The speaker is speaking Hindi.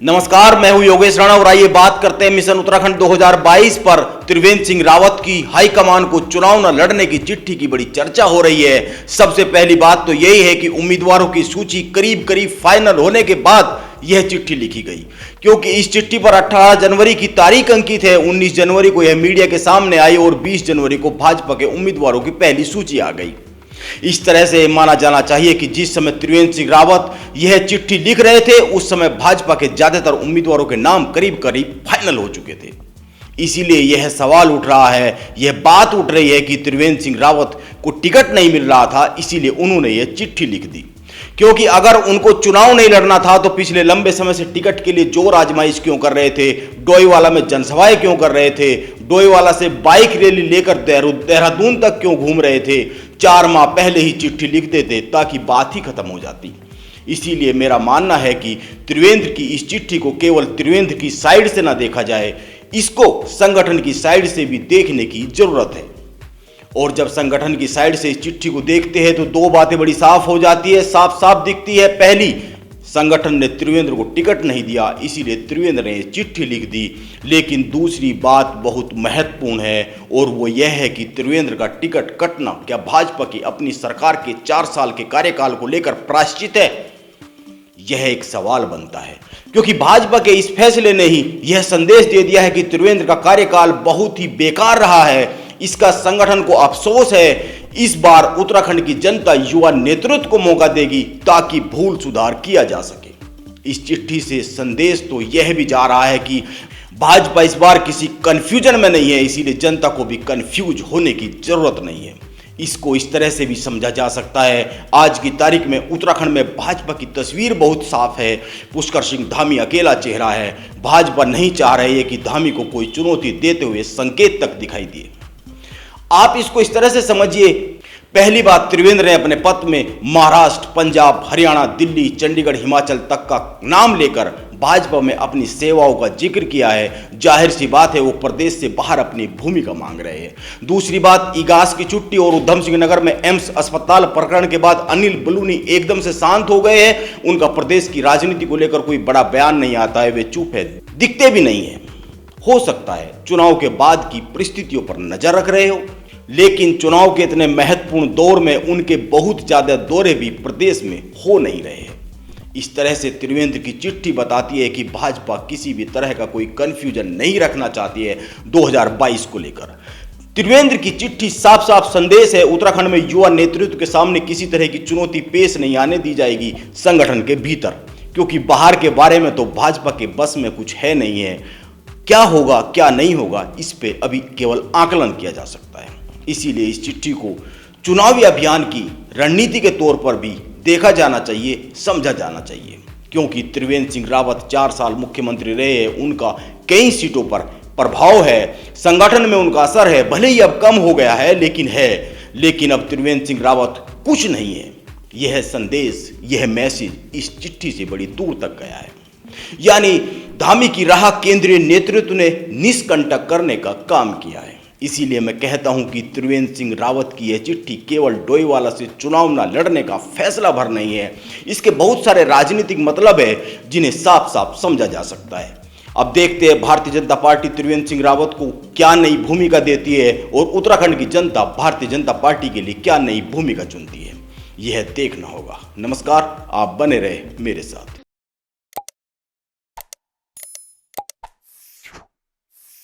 नमस्कार, मैं हूं योगेश राणा और आइए बात करते हैं मिशन उत्तराखंड 2022 पर त्रिवेंद्र सिंह रावत की हाईकमान को चुनाव न लड़ने की चिट्ठी की बड़ी चर्चा हो रही है। सबसे पहली बात तो यही है कि उम्मीदवारों की सूची करीब करीब फाइनल होने के बाद यह चिट्ठी लिखी गई, क्योंकि इस चिट्ठी पर 18 जनवरी की तारीख अंकित है। 19 जनवरी को यह मीडिया के सामने आई और 20 जनवरी को भाजपा के उम्मीदवारों की पहली सूची आ गई। इस तरह से माना जाना चाहिए कि जिस समय त्रिवेंद्र सिंह रावत यह चिट्ठी लिख रहे थे उस समय भाजपा के ज्यादातर उम्मीदवारों के नाम करीब करीब फाइनल हो चुके थे। इसीलिए यह सवाल उठ रहा है, यह बात उठ रही है कि त्रिवेंद्र सिंह रावत को टिकट नहीं मिल रहा था, इसीलिए उन्होंने यह चिट्ठी लिख दी। क्योंकि अगर उनको चुनाव नहीं लड़ना था तो पिछले लंबे समय से टिकट के लिए जोर आजमाइश क्यों कर रहे थे, डोईवाला में जनसभाएं क्यों कर रहे थे, डोईवाला से बाइक रैली लेकर देहरादून तक क्यों घूम रहे थे। 4 माह पहले ही चिट्ठी लिख देते ताकि बात ही खत्म हो जाती। इसीलिए मेरा मानना है कि त्रिवेंद्र की इस चिट्ठी को केवल त्रिवेंद्र की साइड से ना देखा जाए, इसको संगठन की साइड से भी देखने की जरूरत है। और जब संगठन की साइड से इस चिट्ठी को देखते हैं तो 2 बातें बड़ी साफ हो जाती है, साफ साफ दिखती है। पहली, संगठन ने त्रिवेंद्र को टिकट नहीं दिया, इसीलिए त्रिवेंद्र ने चिट्ठी लिख दी। लेकिन दूसरी बात बहुत महत्वपूर्ण है और वो यह है कि त्रिवेंद्र का टिकट कटना क्या भाजपा की अपनी सरकार के 4 साल के कार्यकाल को लेकर प्रायश्चित है? यह एक सवाल बनता है, क्योंकि भाजपा के इस फैसले ने ही यह संदेश दे दिया है कि त्रिवेंद्र का कार्यकाल बहुत ही बेकार रहा है। इसका संगठन को अफसोस है। इस बार उत्तराखंड की जनता युवा नेतृत्व को मौका देगी ताकि भूल सुधार किया जा सके। इस चिट्ठी से संदेश तो यह भी जा रहा है कि भाजपा इस बार किसी कंफ्यूजन में नहीं है, इसीलिए जनता को भी कंफ्यूज होने की जरूरत नहीं है। इसको इस तरह से भी समझा जा सकता है, आज की तारीख में उत्तराखंड में भाजपा की तस्वीर बहुत साफ है। पुष्कर सिंह धामी अकेला चेहरा है। भाजपा नहीं चाह रही है कि धामी को कोई चुनौती देते हुए संकेत तक दिखाई दिए। आप इसको इस तरह से समझिए, पहली बात, त्रिवेंद्र ने अपने पत्र में महाराष्ट्र, पंजाब, हरियाणा, दिल्ली, चंडीगढ़, हिमाचल तक का नाम लेकर भाजपा में अपनी सेवाओं का जिक्र किया है। जाहिर सी बात है वो प्रदेश से बाहर अपनी भूमिका मांग रहे हैं। दूसरी बात, इगास की छुट्टी और उधम सिंह नगर में एम्स अस्पताल प्रकरण के बाद अनिल बलूनी एकदम से शांत हो गए हैं। उनका प्रदेश की राजनीति को लेकर कोई बड़ा बयान नहीं आता है, वे चुप है, दिखते भी नहीं है। हो सकता है चुनाव के बाद की परिस्थितियों पर नजर रख रहे हो, लेकिन चुनाव के इतने महत्वपूर्ण दौर में उनके बहुत ज्यादा दौरे भी प्रदेश में हो नहीं रहे हैं। इस तरह से त्रिवेंद्र की चिट्ठी बताती है कि भाजपा किसी भी तरह का कोई कंफ्यूजन नहीं रखना चाहती है 2022 को लेकर। त्रिवेंद्र की चिट्ठी साफ साफ संदेश है, उत्तराखंड में युवा नेतृत्व के सामने किसी तरह की चुनौती पेश नहीं आने दी जाएगी संगठन के भीतर, क्योंकि बाहर के बारे में तो भाजपा के बस में कुछ है नहीं है। क्या होगा क्या नहीं होगा इस पे अभी केवल आकलन किया जा सकता है। इसीलिए इस चिट्ठी को चुनावी अभियान की रणनीति के तौर पर भी देखा जाना चाहिए, समझा जाना चाहिए, क्योंकि त्रिवेंद्र सिंह रावत 4 साल मुख्यमंत्री रहे हैं, उनका कई सीटों पर प्रभाव है, संगठन में उनका असर है, भले ही अब कम हो गया है लेकिन अब त्रिवेंद्र सिंह रावत कुछ नहीं है। यह संदेश, यह मैसेज इस चिट्ठी से बड़ी दूर तक गया है। यानी धामी की राह केंद्रीय नेतृत्व ने निष्कंटक करने का काम किया है। इसीलिए मैं कहता हूं कि त्रिवेंद्र सिंह रावत की यह चिट्ठी केवल डोईवाला से चुनाव न लड़ने का फैसला भर नहीं है, इसके बहुत सारे राजनीतिक मतलब है जिन्हें साफ साफ समझा जा सकता है। अब देखते हैं भारतीय जनता पार्टी त्रिवेंद्र सिंह रावत को क्या नई भूमिका देती है और उत्तराखंड की जनता भारतीय जनता पार्टी के लिए क्या नई भूमिका चुनती है। यह देखना होगा। नमस्कार, आप बने रहे मेरे साथ।